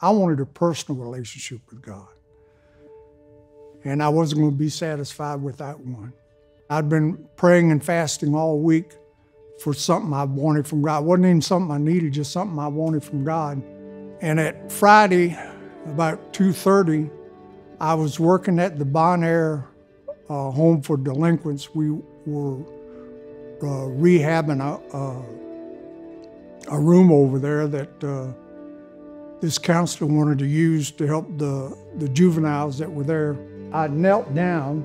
I wanted a personal relationship with God. And I wasn't going to be satisfied with that one. I'd been praying and fasting all week for something I wanted from God. It wasn't even something I needed, just something I wanted from God. And at Friday, about 2:30, I was working at the Bon Air Home for Delinquents. We were rehabbing a room over there that this counselor wanted to use to help the juveniles that were there. I knelt down.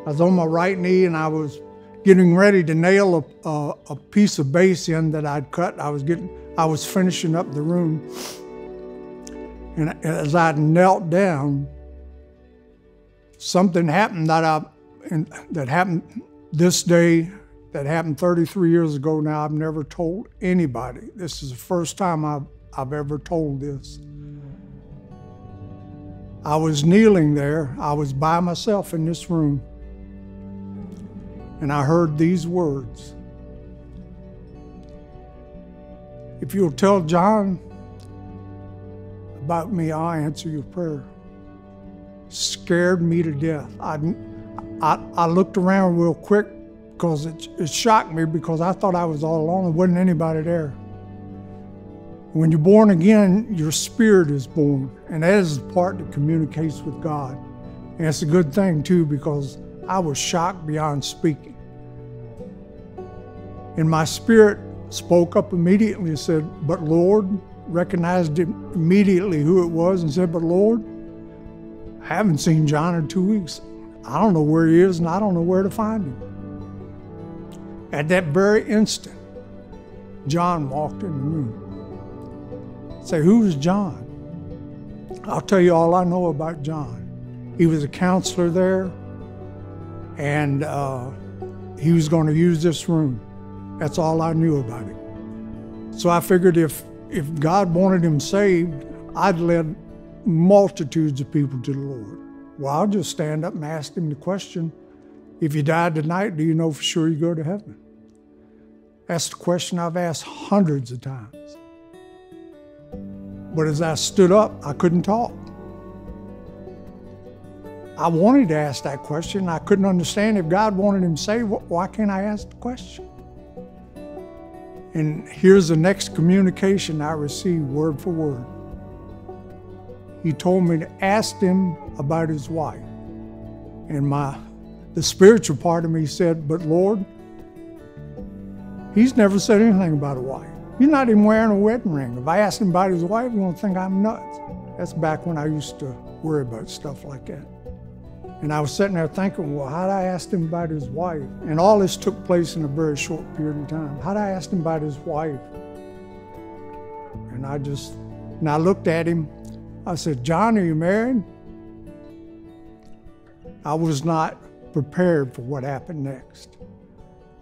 I was on my right knee, and I was getting ready to nail a piece of base in that I'd cut. I was finishing up the room. And as I knelt down, something happened that happened this day, that happened 33 years ago now. I've never told anybody. This is the first time I've ever told this. I was kneeling there. I was by myself in this room. And I heard these words. If you'll tell John about me, I'll answer your prayer. Scared me to death. I looked around real quick because it shocked me, because I thought I was all alone. There wasn't anybody there. When you're born again, your spirit is born, and that is the part that communicates with God. And it's a good thing too, because I was shocked beyond speaking. And my spirit spoke up immediately and said, "But Lord," recognized immediately who it was and said, "But Lord, I haven't seen John in 2 weeks. I don't know where he is, and I don't know where to find him." At that very instant, John walked in the room. Say, "Who's John?" I'll tell you all I know about John. He was a counselor there, and he was going to use this room. That's all I knew about him. So I figured if God wanted him saved, I'd led multitudes of people to the Lord. Well, I'll just stand up and ask him the question, "If you died tonight, do you know for sure you go to heaven?" That's the question I've asked hundreds of times. But as I stood up, I couldn't talk. I wanted to ask that question. I couldn't understand. If God wanted him saved, why can't I ask the question? And here's the next communication I received, word for word. He told me to ask him about his wife. And the spiritual part of me said, "But Lord, he's never said anything about a wife. He's not even wearing a wedding ring. If I ask him about his wife, he's going to think I'm nuts." That's back when I used to worry about stuff like that. And I was sitting there thinking, well, how'd I ask him about his wife? And all this took place in a very short period of time. How'd I ask him about his wife? And I looked at him. I said, "John, are you married?" I was not prepared for what happened next.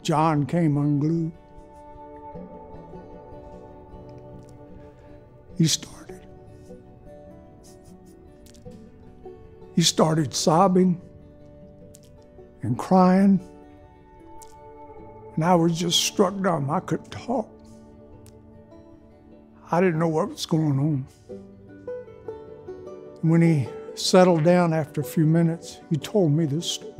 John came unglued. He started sobbing and crying, and I was just struck dumb. I couldn't talk. I didn't know what was going on. When he settled down after a few minutes, he told me this story.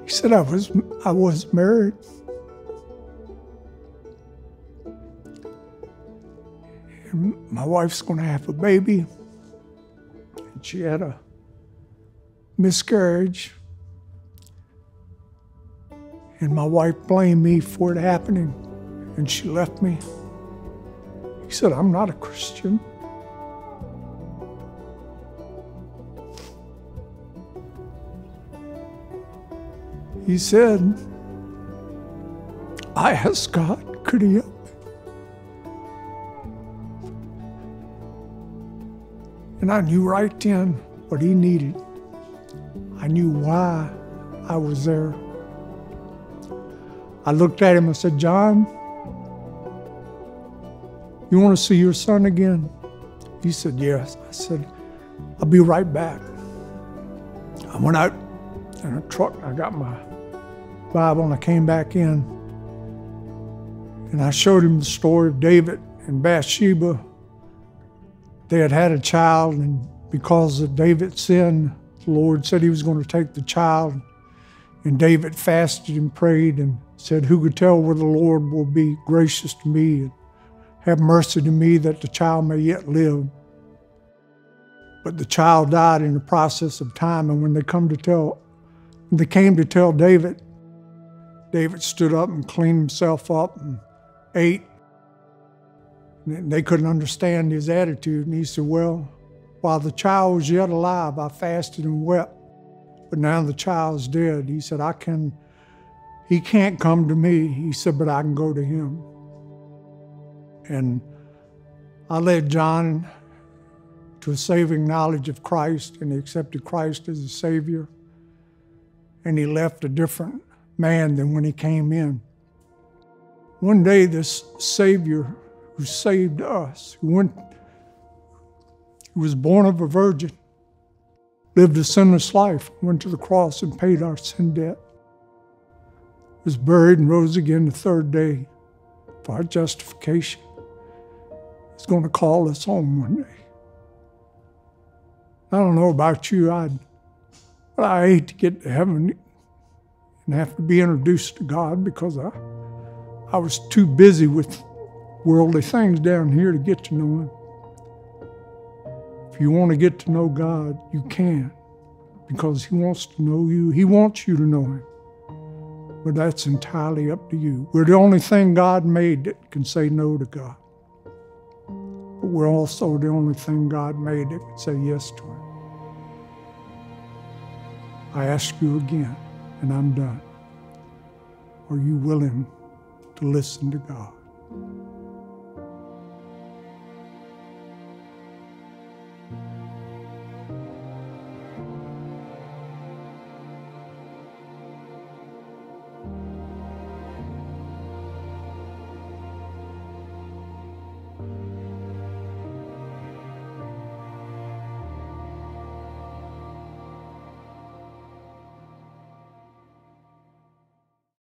He said, I was married. And my wife's going to have a baby. And she had a miscarriage. And my wife blamed me for it happening, and she left me. He said, "I'm not a Christian." He said, "I asked God, could he help me? And I knew right then what he needed. I knew why I was there. I looked at him and said, "John, you want to see your son again?" He said, "Yes." I said, "I'll be right back." I went out in a truck. I got my Bible, and I came back in, and I showed him the story of David and Bathsheba. They had had a child, and because of David's sin, the Lord said he was going to take the child. And David fasted and prayed and said, who could tell whether the Lord will be gracious to me and have mercy to me that the child may yet live. But the child died in the process of time, and when they came to tell David, David stood up and cleaned himself up and ate. And they couldn't understand his attitude, and he said, well, while the child was yet alive, I fasted and wept. But now the child's dead. He said, he can't come to me. He said, but I can go to him. And I led John to a saving knowledge of Christ, and he accepted Christ as a Savior. And he left a different man than when he came in. One day, this Savior who saved us, who was born of a virgin, lived a sinless life, went to the cross and paid our sin debt, was buried and rose again the third day for our justification. He's going to call us home one day. I don't know about you, but I hate to get to heaven and have to be introduced to God, because I was too busy with worldly things down here to get to know him. If you want to get to know God, you can, because he wants to know you. He wants you to know him. But that's entirely up to you. We're the only thing God made that can say no to God. But we're also the only thing God made that can say yes to him. I ask you again, and I'm done. Are you willing to listen to God?